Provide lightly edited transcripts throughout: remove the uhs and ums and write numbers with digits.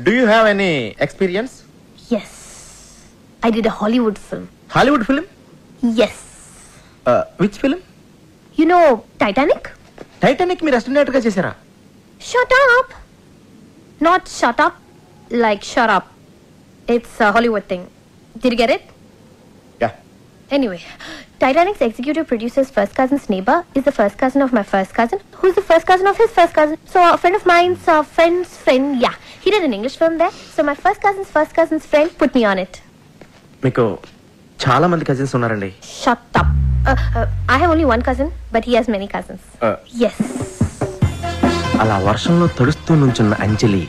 Do you have any experience? Yes. I did a Hollywood film. Hollywood film? Yes. Which film? You know Titanic? Titanic మీరు assistant గా చేశారా? Shut up. Not shut up, like shut up. It's a Hollywood thing. Did you get it? Yeah. Anyway, Titanic's executive producer's first cousin's neighbor is the first cousin of my first cousin, who's the first cousin of his first cousin. So a friend of mine's friend's friend, yeah, he did an English film there. So my first cousin's friend put me on it. మీకు చాలా మంది cousins ఉన్నారండి. Shut up. I have only one cousin, but he has many cousins. Yes. అలా వర్షంలో తడుస్తూ నుంచున్న అంజలి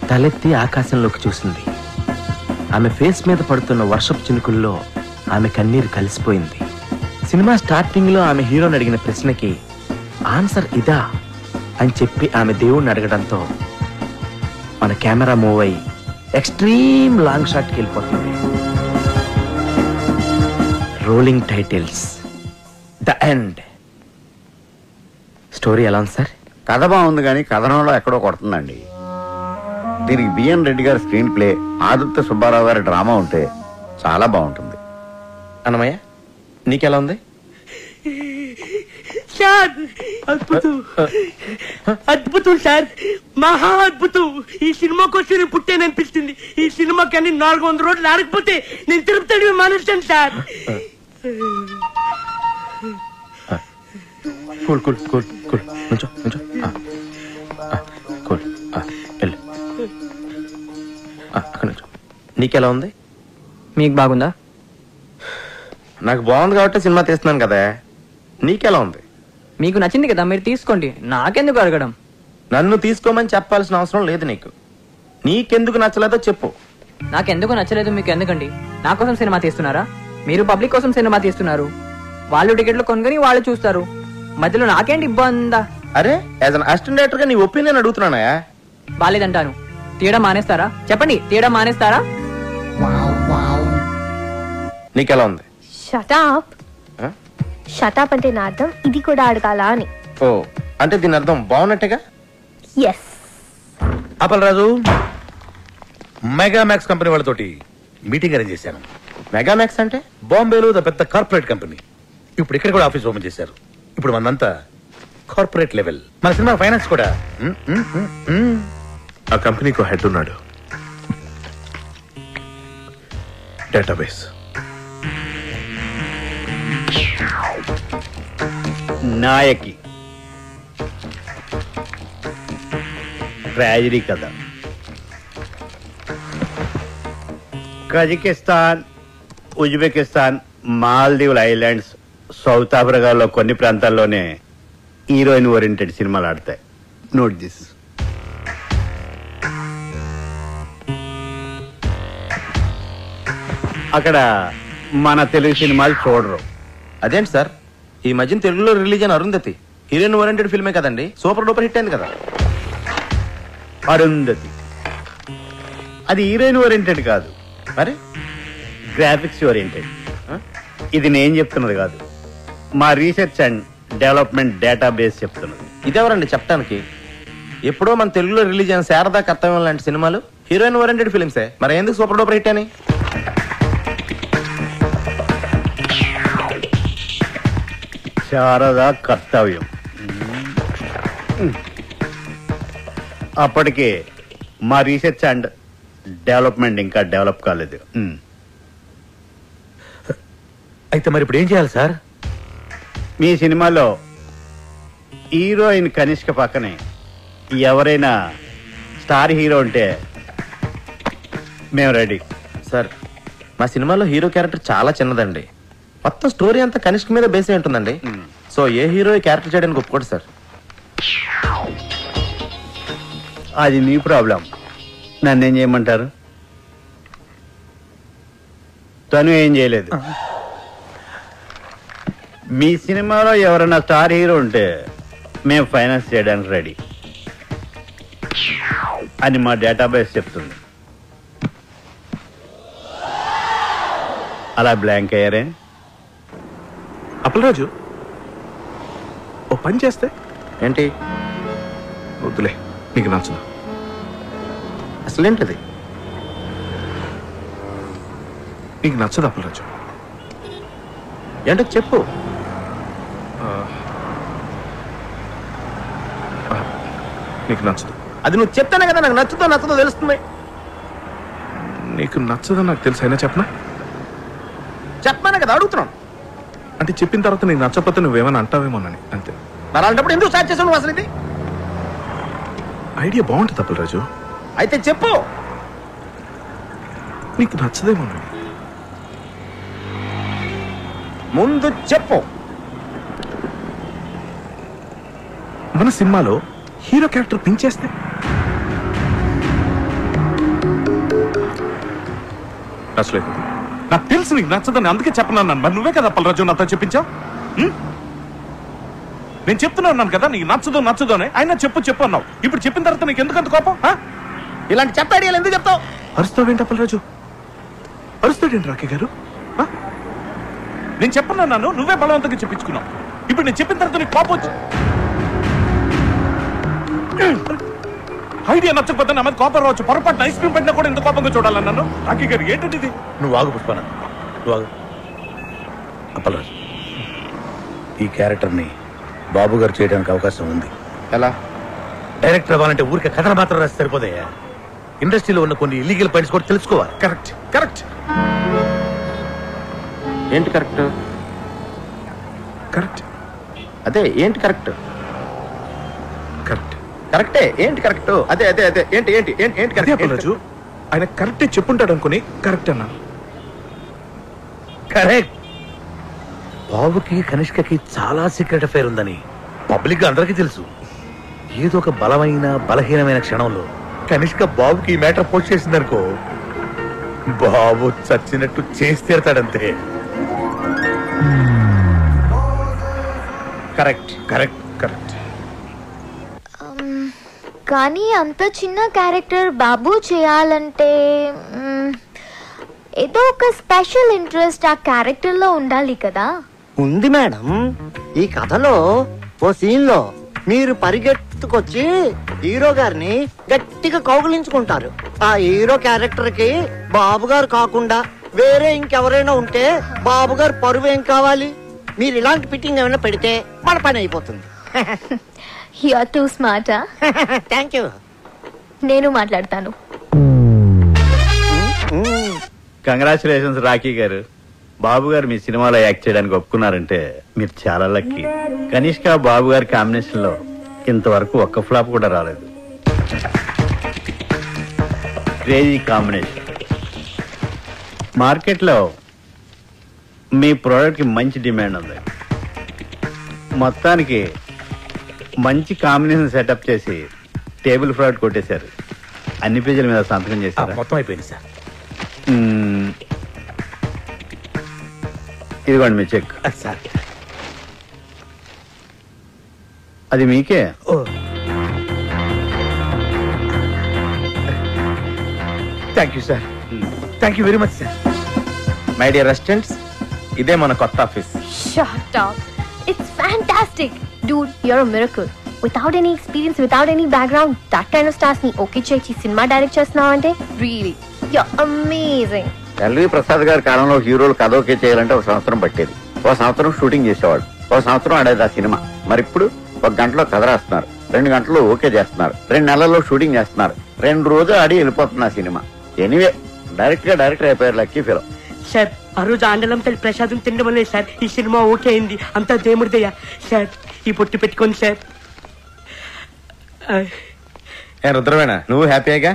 తలెత్తి ఆకాశంలోకి చూసింది. ఆమె ఫేస్ మీద పడుతున్న వర్షపు చినుకుల్లో ఆమె కన్నీరు కలిసిపోయింది. సినిమా స్టార్టింగ్ లో ఆమె హీరోని అడిగిన ప్రశ్నకి ఆన్సర్ ఇదా అని చెప్పి ఆమె దేవుణ్ణి అడగడంతో మన కెమెరా మూవ్ అయ్యి ఎక్స్ట్రీమ్ లాంగ్ షాట్కి వెళ్ళిపోతుంది. Rolling titles, the end. Story ఎలా ఉంది సార్? కథ బాగుంది కానీ కథనంలో ఎక్కడో కొడుతుందండి. దీనికి బిఎన్ రెడ్డి గారి స్క్రీన్ ప్లే, ఆదిత్య సుబ్బారావు గారి డ్రామా ఉంటే చాలా బాగుంటుంది. అన్నమయ్య నీకెలా ఉంది? సార్ అద్భుతం, అద్భుతం సార్, మహా అద్భుతం. ఈ సినిమా కోసం నేను పుట్టాననిపిస్తుంది. ఈ సినిమాకి అన్ని 400 రోజులు ఆడకపోతే నేను తిరుపతి మానేస్తాను sir. Cool cool cool cool నుంచో నుంచో. కూల్ వెళ్ళు. అక్కడ నుంచో. నీకెలా ఉంది? మీకు బాగుందా? నాకు బాగుంది కాబట్టి సినిమా తీస్తున్నాను కదా. నీకెలా ఉంది? మీకు నచ్చింది కదా, మీరు తీసుకోండి. నాకెందుకు అడగడం? నన్ను తీసుకోమని చెప్పాల్సిన అవసరం లేదు నీకు. నీకెందుకు నచ్చలేదో చెప్పు. నాకెందుకు నచ్చలేదు మీకు ఎందుకండి? నా కోసం సినిమా తీస్తున్నారా? మీరు పబ్లిక్ కోసం సినిమా తీస్తున్నారు. వాళ్ళు టికెట్లు కొనుగొని వాళ్ళు చూస్తారు. మధ్యలో నాకేంటి ఇబ్బందా? అరే యాజ్ అన్ అసిస్టెంట్ డైరెక్టర్ గా నీ ఒపీనియన్ అడుగుతున్నానా? బాలేదంటాను. తీయడం మానేస్తారా? చెప్పండి, తీయడం మానేస్తారా? నీకెలా ఉంది? Shut up. Shut up అంటే నా అర్థం ఇది కూడా అడగాల అని. ఓ అంటే దీని అర్థం బాగున్నట్టుగా. Yes. అప్పలరాజు, మెగామాక్స్ కంపెనీ వాళ్ళతోటి మీటింగ్ అరేంజ్ చేశాను. మెగామాక్స్ అంటే బాంబేలో పెద్ద కార్పొరేట్ కంపెనీ. ఇప్పుడు ఇక్కడ కూడా ఆఫీస్ ఓపెన్ చేశారు. ఇప్పుడు మనంతా కార్పొరేట్ లెవెల్. మన సినిమా ఫైనాన్స్ కూడా. ఆ కంపెనీకి హెడ్ ఉన్నాడు. డేటాబేస్, నాయకి, ట్రాజడీ కథ. కజకిస్తాన్, ఉజ్బెకిస్తాన్, మాల్దీవుల ఐలాండ్స్, సౌత్ ఆఫ్రికాలో కొన్ని ప్రాంతాల్లోనే హీరోయిన్ ఓరియంటెడ్ సినిమాలు ఆడతాయి. Note this. అక్కడ మన తెలుగు సినిమాలు చూడరు. అదేంటి సార్, ఈ మధ్యన తెలుగులో రిలీజ్ అయిన అరుంధతి హీరోయిన్ ఓరియంటెడ్ ఫిల్మే కదండి. సూపర్ డూపర్ హిట్ అయింది కదా. అరుంధతి అది హీరోయిన్ ఓరియంటెడ్ కాదు, మరి గ్రాఫిక్స్ ఓరియంటెడ్. ఇది నేను చెప్తున్నది కాదు, మా రీసెర్చ్ అండ్ డెవలప్మెంట్ డేటాబేస్ చెప్తున్నది. ఇదెవరండి చెప్పడానికి? ఎప్పుడో మన తెలుగులో రిలీజ్ అయిన శారదా కర్తవ్యం లాంటి సినిమాలు హీరోయిన్ ఓరియంటెడ్ ఫిల్మ్సే. మరి ఎందుకు సూపర్ డూపర్ హిట్ అని? శారదా కర్తవ్యం అప్పటికే మా రీసెర్చ్ అండ్ డెవలప్మెంట్ ఇంకా డెవలప్ కాలేదు. అయితే మరి ఇప్పుడు ఏం చేయాలి సార్? మీ సినిమాలో హీరోయిన్ కనిష్క పక్కనే ఎవరైనా స్టార్ హీరో ఉంటే మేము రెడీ. సార్ మా సినిమాలో హీరో క్యారెక్టర్ చాలా చిన్నదండి. మొత్తం స్టోరీ అంతా కనిష్క మీద బేస్ అయి ఉంటుందండి. సో ఏ హీరో క్యారెక్టర్ చేయడానికి ఒప్పుకోడు సార్. అది నీ ప్రాబ్లం. నన్నేం చేయమంటారు? తను ఏం చేయలేదు. మీ సినిమాలో ఎవరైనా స్టార్ హీరో ఉంటే మేము ఫైనాన్స్ చేయడానికి రెడీ అని మా డేటాబేస్ చెప్తుంది. అలా బ్లాంక్ అయ్యారే? అప్పలరాజు ఓ పని చేస్తే ఏంటి? వద్దులే, నీకు నచ్చదు. అసలేంటది? నీకు నచ్చదు అప్పలరాజు. ఏంటో చెప్పు. నీకు నచ్చదు. అది నువ్వు చెప్తానే కదా నాకు నచ్చదో తెలుస్తుంది. నీకు నచ్చదని నాకు తెలుసు, అయినా చెప్పనా? చెప్పానే కదా అడుగుతున్నాను. అంటే చెప్పిన తర్వాత నీకు నచ్చకపోతే నువ్వేమైనా అంటావేమోనని అంతే. మరి అలాంటప్పుడు ఎందుకు స్టార్ట్ చేసావు నువ్వు అసలు? ఇది ఐడియా బాగుంటుంది అప్పలరాజు. అయితే చెప్పు. నీకు నచ్చదేమోనని. ముందు చెప్పు. మన సినిమాలో హీరో క్యారెక్టర్ పెంచేస్తే నచ్చలేదు. నాకు తెలుసు నీకు నచ్చదని, అందుకే చెప్పన్నాను. మరి నువ్వే కదా అప్పలరాజు నాతో చెప్పించావు. నేను చెప్తున్నాను కదా నీకు నచ్చదు అని. అయినా చెప్పు అన్నావు. ఇప్పుడు చెప్పిన తర్వాత నీకు ఎందుకంత కోపం? ఇలాంటి చెత్త ఐడియాలు ఎందుకు చెప్తావు? అరుస్తావేంటి అప్పలరాజు? అరుస్తాడేంటి రాకే గారు? నేను చెప్పన్నాను, నువ్వే బలవంతంగా చెప్పించుకున్నావు. ఇప్పుడు నేను చెప్పిన తర్వాత నీకు కోపం వచ్చి ఐడియా నచ్చకపోతే నా మీద కోపం రావచ్చు. పొరపాటున ఐస్ క్రీమ్ పెట్టినా కూడా ఇంత కోపంగా చూడాలని నన్ను. రాకే గారు ఏంటంటే ఇది? నువ్వు ఆగు పుష్పన, నువ్వు ఆగు. అప్పలరాజు, ఈ క్యారెక్టర్ని బాబు గారు చేయడానికి అవకాశం ఉంది. ఎలా? డైరెక్టర్ అవ్వాలంటే ఊరికే కథలు మాత్రం రాసి సరిపోతాయా? ఇండస్ట్రీలో ఉన్న కొన్ని ఇల్లీగల్ పాయింట్స్ కూడా తెలుసుకోవాలి. Correct correct. ఏంటి కరెక్ట్? కరెక్ట్ అదే ఏంటి కరెక్ట్? కరెక్ట్ కరెక్టే. ఏంటి కరెక్ట్? అదే అదే అదే ఏంటి ఏంటి ఏంటి ఏంటి అదే కరెక్ట్? అప్పలరాజు, ఆయన కరెక్టే చెప్పుంటాడు అనుకుని కరెక్ట్ అన్నాను. కరెక్ట్. బాబుకి కనిష్కకి చాలా సీక్రెట్ అఫైర్ ఉందని పబ్లిక్ అందరికీ తెలుసు. ఏదో ఒక బలహీనమైన క్షణంలో కనిష్క బాబుకి ఈ మ్యాటర్ పోస్ట్ చేసిందనుకో, బాబు చచ్చినట్టు చేసి తీరతాడంతే. Correct correct correct. కానీ అంత చిన్న క్యారెక్టర్ బాబు చేయాలంటే ఏదో ఒక స్పెషల్ ఇంట్రెస్ట్ ఆ క్యారెక్టర్ లో ఉండాలి కదా. ఉంది మేడం. ఈ కథలో ఓ సీన్ లో మీరు పరిగెత్తుకొచ్చి హీరో గారిని గట్టిగా కౌగిలించుకుంటారు. ఆ హీరో క్యారెక్టర్ కి బాబు గారు కాకుండా వేరే ఇంకెవరైనా ఉంటే బాబు గారు పరువు ఏం కావాలి? మీరు ఇలాంటి ఫిట్టింగ్ ఏమైనా పెడితే మన పని అయిపోతుంది. You are too smart. Thank you. నేను మాట్లాడతాను. కంగ్రాచులేషన్స్ రాఖీ గారు. బాబు గారు మీ సినిమాలో యాక్ట్ చేయడానికి ఒప్పుకున్నారంటే మీరు చాలా లక్కీ. కనిష్క బాబు గారి కాంబినేషన్ లో ఇంతవరకు ఒక్క ఫ్లాప్ కూడా రాలేదు. Crazy combination. మార్కెట్లో మీ ప్రోడక్ట్ కి మంచి డిమాండ్ ఉంది. మొత్తానికి మంచి కాంబినేషన్ సెటప్ చేసి టేబుల్ ఫ్రాడ్ కొట్టేశారు. అన్ని పేజీల మీద సంతకం చేశారు. మొత్తం అయిపోయింది సార్. ఇదిగోండి మీ చెక్. సార్ అది మీకే. Thank you sir. Thank you very much sir. My dear residents, ఇదే మన కొత్త office. Shut up. It's fantastic. Dude, you're a miracle. Without any experience, without any background, that kind of stars ni okay chechi cinema direct చేస్తున్నావు అంటే really you're amazing. LV Prasad గారి కాలంలో హీరోలు కథ okay చేయాలంటే ఒక సంవత్సరం పట్టేది. ఒక సంవత్సరం షూటింగ్ చేసేవాడు, ఒక సంవత్సరం ఆడేది ఆ సినిమా. మరి ఇప్పుడు 1 గంటలో కథ రాస్తున్నారు, 2 గంటల్లో ఓకే చేస్తున్నారు, 2 నెలల్లో షూటింగ్ చేస్తున్నారు, 2 రోజులు ఆడి వెళ్ళిపోతుంది ఆ సినిమా. ఎనీవే డైరెక్టర్ అయిపోయారు. లక్కీ ఫిలో. సార్ ఆ రోజు ఆండలం తల్లి ప్రసాదం తినడం వల్లే సార్ ఈ సినిమా ఓకే అయింది. అంతా దేవుడిదయ్యా. సార్ ఈ పొట్టు పెట్టుకోండి సార్. రుద్రవేణ, నువ్వు హ్యాపీగా?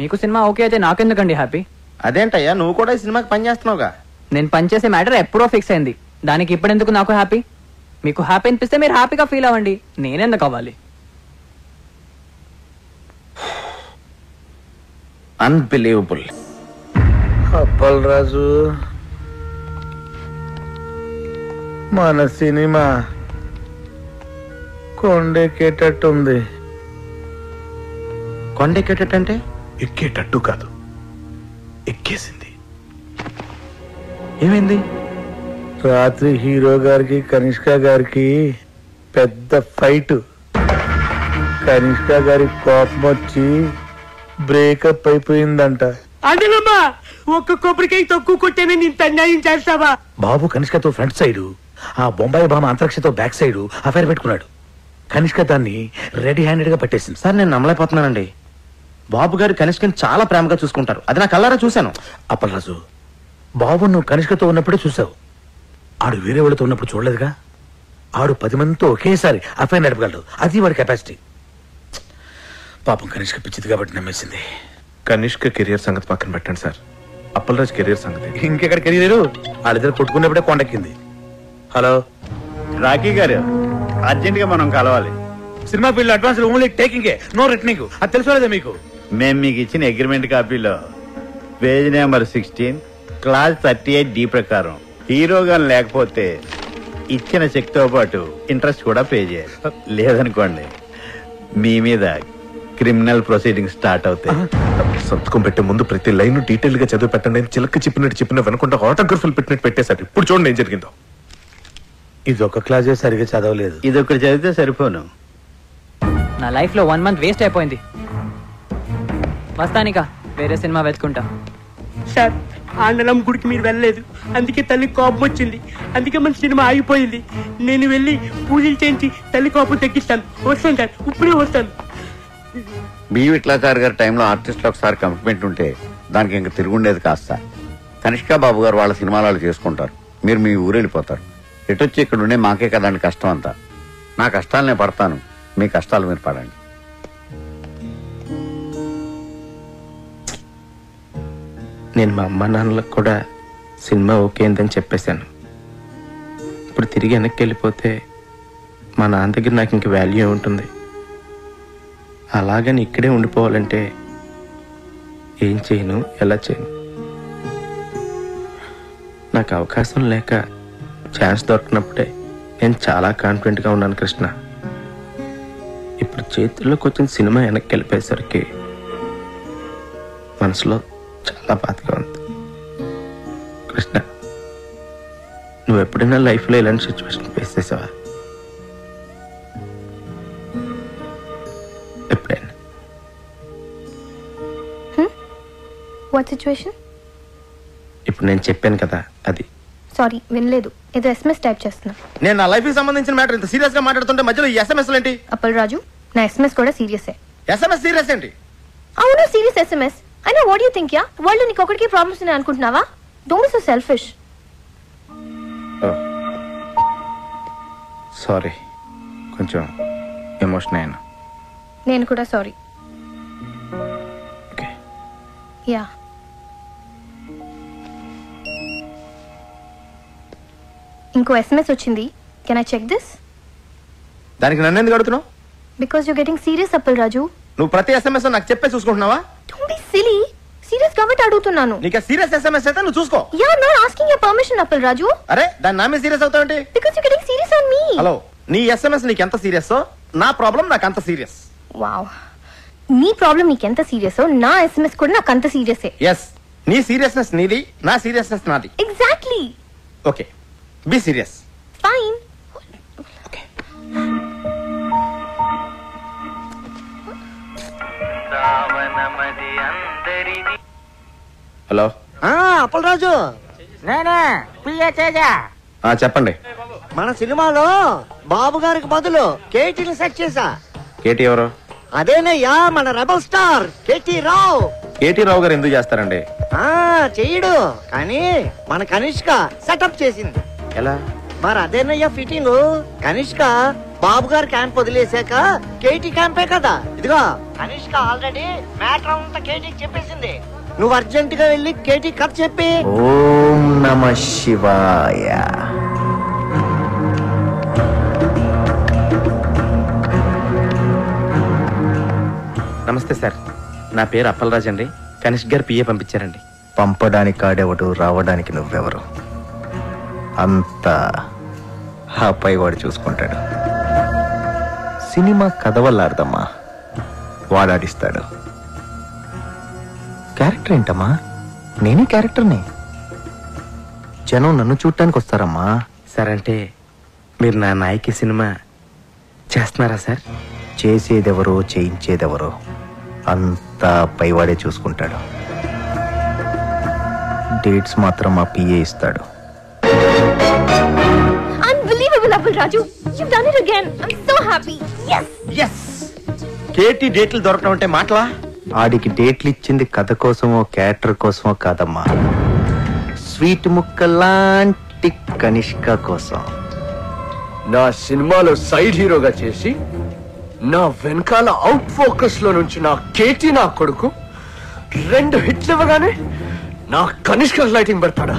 మీకు సినిమా ఓకే అయితే నాకెందుకండి హ్యాపీ? అదేంటయ్యా, నువ్వు కూడా ఈ సినిమాకి పని చేస్తున్నావుగా. నేను పనిచేసే మ్యాటర్ ఎప్పుడో ఫిక్స్ అయింది. దానికి ఇప్పుడెందుకు నాకు హ్యాపీ? మీకు హ్యాపీ అనిపిస్తే మీరు హ్యాపీగా ఫీల్ అవ్వండి. నేనెందుకు అవ్వాలి? అన్బిలీవబుల్. అప్పలరాజు, మన సినిమా కొండెక్కేటట్టుంది. కొండెక్కేటంటే? ఎక్కేటట్టు కాదు, ఎక్కేసింది. ఏమైంది? రాత్రి హీరో గారికి కనిష్క గారికి పెద్ద ఫైట్. కనిష్క గారి కోపం వచ్చి బ్రేకప్ అయిపోయిందంట. అనిలమ్మా ఒక్క కొబ్బరికాయ తక్కువ కొట్టేనే ఇంత అన్యాయం చేస్తావా? బాబు కనిష్కతో ఫ్రంట్ సైడ్, ఆ బొంబాయి బామ అంతరిక్షతో బ్యాక్ సైడ్ అఫైర్ పెట్టుకున్నాడు. కనిష్క దాన్ని రెడీ హ్యాండెడ్ గా పట్టేసింది. సార్ నేను నమ్మలేకపోతున్నానండి. బాబు గారు కనిష్కని చాలా ప్రేమగా చూసుకుంటారు. అది నా కళ్ళారా చూశాను. అప్పలరాజు, బాబు నువ్వు కనిష్కతో ఉన్నప్పుడే చూసావు. ఆడు వేరే వాళ్ళతో ఉన్నప్పుడు చూడలేదుగా. ఆడు 10 మందితో ఒకేసారి అఫైర్ నడపగలడు. అది వాడి కెపాసిటీ. పాపం కనిష్క పిచ్చిది కాబట్టి నమ్మేసింది. కనిష్క కెరియర్ సంగతి పక్కన పెట్టండి సార్, అప్పలరాజ్ కెరియర్ సంగతి. ఇంకెక్కడ కెరీర్? వాళ్ళిద్దరు కొట్టుకున్నప్పుడే కొండెక్కింది. హలో రాకీ గారు, అర్జెంట్ గా మనం కలవాలి. Cinema field advance only taking, no returning. అది తెలుసుకోలేదా మీకు? మేము మీకు ఇచ్చిన అగ్రిమెంట్ కాపీలో పేజ్ నెంబర్ 16 క్లాస్ 38D ప్రకారం హీరోగా లేకపోతే ఇచ్చిన చెక్ తో పాటు ఇంట్రెస్ట్ కూడా పే చేయాలి. లేదనుకోండి మీ మీద క్రిమినల్ ప్రొసీడింగ్ స్టార్ట్ అవుతాయి. సంతకం పెట్టే ముందు ప్రతి లైన్ డీటెయిల్ గా చదివి పెట్టండి. చిలక చెప్పినట్టు వెనకుండా ఆటోగ్రఫీలు పెట్టినట్టు పెట్టేశారు. ఇప్పుడు చూడండి ఏం జరిగిందో. ఇది ఒక క్లాసే సరిగా చదవలేదు. ఇది ఒకటి చదివితే సరిపోను. నా లైఫ్ లో 1 మంత్ వేస్ట్ అయిపోయింది. వస్తానిక వేరే సినిమా వెతుకుంటా. సార్ ఆండలం గుడికి మీరు వెళ్ళలేదు, అందుకే తల్లి కోపం వచ్చింది. అందుకే మన సినిమా ఆగిపోయింది. నేను వెళ్ళి పూజలు చేయించి తల్లి కోపం తగ్గిస్తాను. వస్తాను సార్, ఇప్పుడే వస్తాను. బి విట్లాచారి గారి టైంలో ఆర్టిస్టులు ఒకసారి కమిట్మెంట్ ఉంటే దానికి ఇంకా తిరుగుండేది కాస్త. కనిష్క బాబు గారు వాళ్ళ సినిమాలు వాళ్ళు చేసుకుంటారు, మీరు మీ ఊరు వెళ్ళిపోతారు. ఎటొచ్చి ఇక్కడ ఉండే మాకే కదండి కష్టం అంతా. నా కష్టాలు నేను పడతాను, మీ కష్టాలు మీరు పడండి. నేను మా అమ్మ నాన్నలకు కూడా సినిమా ఓకే అయిందని చెప్పేశాను. ఇప్పుడు తిరిగి వెనక్కి వెళ్ళిపోతే మా నాన్న దగ్గర నాకు ఇంక వాల్యూ ఏముంటుంది? అలాగని ఇక్కడే ఉండిపోవాలంటే ఏం చేయను, ఎలా చేయను? నాకు అవకాశం లేక ఛాన్స్ దొరికినప్పుడే నేను చాలా కాన్ఫిడెంట్గా ఉన్నాను కృష్ణ. ఇప్పుడు చేతుల్లోకి వచ్చిన సినిమా వెనక్కి వెళ్ళిపోయేసరికి మనసులో చాలా బాధగా ఉంది. కృష్ణ, నువ్వు ఎప్పుడైనా లైఫ్లో ఇలాంటి సిచ్యువేషన్ ఫేస్ చేసావా? ఎప్పుడైనా? What situation? ఇప్పుడు నేను చెప్పాను కదా అది. సారీ వినలేదు, ఏదో SMS టైప్ చేస్తున్నా. నేను నా లైఫ్ కి సంబంధించిన మ్యాటర్ ఇంత సీరియస్ గా మాట్లాడుతుంటే మధ్యలో ఈ SMS ఏంటి? అప్పల్ రాజు, నా SMS కూడా సీరియసే. SMS సీరియస్ ఏంటి? అవును serious SMS. I know what you think, yeah? World నీకు ఒకటికి ప్రాబ్లమ్స్ ఉన్నాయి అనుకుంటున్నావా? Don't be so selfish. Sorry, కొంచెం ఎమోషన్ అయ్యాను. నేను కూడా సారీ. ఓకే. యా. ఇంకో SMS వచ్చింది. Can I check this? దానికి నన్ను ఎందుకు అడుగుతున్నావు? Because you getting serious Appal Raju. నువ్వు ప్రతి SMS నాకు చెప్పే చూసుకుంటున్నావా? Don't be silly. సీరియస్ కాబట్టి అడుగుతున్నాను. నీకు సీరియస్ SMS అయితే నువ్వు చూసుకో. Yeah, not asking your permission Appal Raju. అరే దాని నా మీద సీరియస్ అవుతావేంటి? Because you're getting serious on me. Hello, నీ SMS నీకు ఎంత సీరియస్, నా ప్రాబ్లం నాకు అంత సీరియస్. వావ్, నీ ప్రాబ్లం నీకెంత సీరియస్, నా SMS కూడా నాకు అంత సీరియసే. ఎస్, నీ సీరియస్నెస్ నీది, నా సీరియస్నెస్ నాది. Exactly. Okay, be serious. Fine. Okay. Hello. Appalaraju, చెప్పండి. మన సినిమాలో బాబు గారికి బదులు కేటీని సెట్ చేశా. కేటీ ఎవరు? అదేనయ్యా మన రెబల్ స్టార్ కేటీ రావు. కేటీ రావు గారు ఎందుకు చేస్తారండి? చెయ్యడు, కానీ మన కనిష్క సెటప్ చేసింది. ఎలా? మరి అదేనయ్యా ఫిట్టింగ్. కనిష్క బాబు గారు క్యాంప్ వదిలేసాక కేటీ క్యాంపే కదా. ఇదిగో కనిష్క ఆల్రెడీ మ్యాటర్ అంతా కేటీకి చెప్పేసింది. నువ్వు అర్జెంట్ గా వెళ్ళి కేటీ కథ చెప్పి. ఓం నమః శివాయ. నమస్తే సార్, నా పేరు అప్పలరాజ్ అండి. కనిష్క్ గారు పిఏ పంపించారండి. పంపడానికి ఆడేవాడు, రావడానికి నువ్వెవరు? అంతా ఆ పైవాడు చూసుకుంటాడు. సినిమా కథ వల్ల అర్థమ్మా, వాడాడిస్తాడు. క్యారెక్టర్ ఏంటమ్మా? నేనే క్యారెక్టర్ని. జనం నన్ను చూడటానికి వస్తారమ్మా. సార్ అంటే మీరు నా నాయకి సినిమా చేస్తున్నారా సార్? చేసేదెవరో చేయించేదెవరో అంతా పైవాడే చూసుకుంటాడు. డేట్స్ మాత్రం మా పిఏ ఇస్తాడు. Unbelievable, Appal Raju. You've done it again. I'm so happy. Yes. Yes కేటీ డేట్లు దొరకడం అంటే మాటలా? ఆడికి డేట్లు ఇచ్చింది కథ కోసమో క్యారెక్టర్ కోసమో కాదమ్మా, స్వీట్ ముక్కలాంటి కనిష్క కోసం. నా సినిమాలో సైడ్ హీరోగా చేసి నా వెనకాల అవుట్ ఫోకస్ లో నుంచి నా కేటీ నా కొడుకు 2 హిట్లు ఇవ్వగానే నా కనిష్క లైటింగ్ పెడతాడా?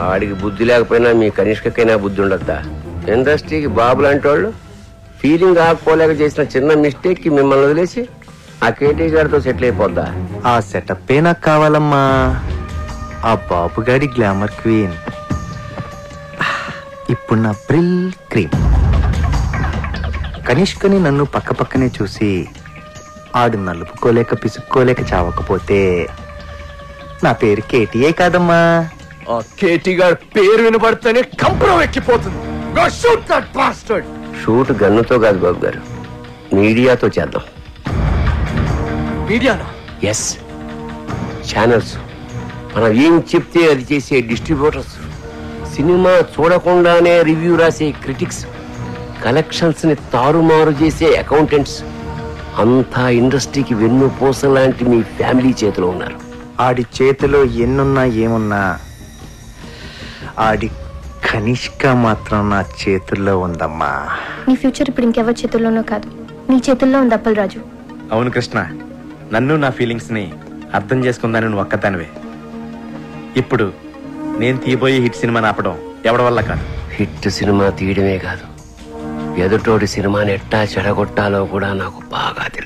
ఆడికి బుద్ధి లేకపోయినా మీ కనిష్కకైనా బుద్ధి ఉండద్దా? ఇండస్ట్రీకి బాబు లాంటి వాళ్ళు ఫీలింగ్ ఆకపోలేక చేసిన చిన్న మిస్టేక్ కి మిమ్మల్ని వదిలేసి ఆ కేటీ గారితో సెటిల్ అయిపోద్దా? ఆ సెటప్ నాకు కావాలమ్మా. ఆ బాబుగాడి గ్లామర్ క్వీన్ ఇప్పుడు నా బ్రిల్ క్రీమ్. కనిష్కని నన్ను పక్క పక్కనే చూసి ఆడు నలుపుకోలేక పిసుక్కోలేక చావకపోతే నా పేరు కేటీఏ కాదమ్మా. ఆ కేటీ గారి పేరు వినబడితేనే కంపరం ఎక్కిపోతుంది. Go shoot that bastard! Shoot గన్నుతో కాదు బాబు గారు, మీడియాతో చేద్దాం. మీడియానా? ఎస్, ఛానల్స్, మనం ఏం చెప్తే అది చేసే డిస్ట్రిబ్యూటర్స్, సినిమా చూడకుండానే రివ్యూ రాసే క్రిటిక్స్, కలెక్షన్స్ ని తారుమారు చేసే అకౌంటెంట్స్, అంతా ఇండస్ట్రీకి వెన్నుపూస లాంటి మీ ఫ్యామిలీ చేతిలో ఉన్నారు. ఆడి చేతిలో ఎన్నున్నా ఏమున్నా ఆడి కనిష్క మాత్రం నా చేతుల్లో ఉందమ్మా. నీ ఫ్యూచర్ ఇప్పుడు ఇంకెవరి చేతుల్లోనూ కాదు, నీ చేతుల్లో ఉంది అప్పల్ రాజు. అవును కృష్ణ, నన్ను నా ఫీలింగ్స్ ని అర్థం చేసుకుందాని నువ్వు ఒక్కదానివే. ఇప్పుడు నేను తీయబోయే హిట్ సినిమాని ఆపడం ఎవడి వల్ల కాదు. హిట్ సినిమా తీయడమే కాదు, ఎదుటోడి సినిమాని ఎట్టా చెడగొట్టాలో కూడా నాకు బాగా తెలుసు.